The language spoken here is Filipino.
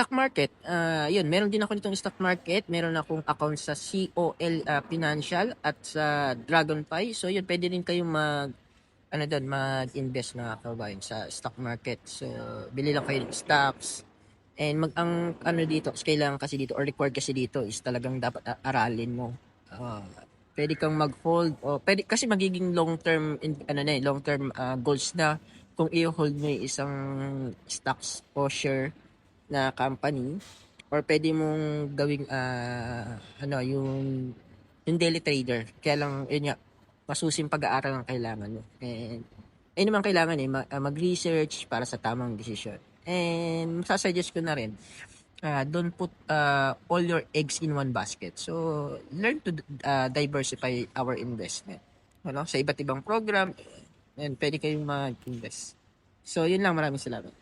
stock market, yun, meron din ako nitong stock market. Meron akong account sa COL Financial at sa Dragonfly. So yun, pwede rin kayong mag-invest na kabayan sa stock market. So bili lang kayo ng stocks. And ang ano dito, kailangan kasi dito or required kasi dito is talagang dapat aralin mo. Ah, pwede kang mag-hold o pwede kasi magiging long-term long-term goals na kung i-hold mo yung isang stocks o share na company or pwede mong gawing yung daily trader. Kaya lang yun nga, masusing pag-aaral ang kailangan mo. And ayun naman kailangan mag-research para sa tamang desisyon. And sasuggest ko na rin, don't put all your eggs in one basket. So, learn to diversify our investment. Ano, sa iba't ibang program, and pwede kayong mag-invest. So, yun lang. Maraming salamat.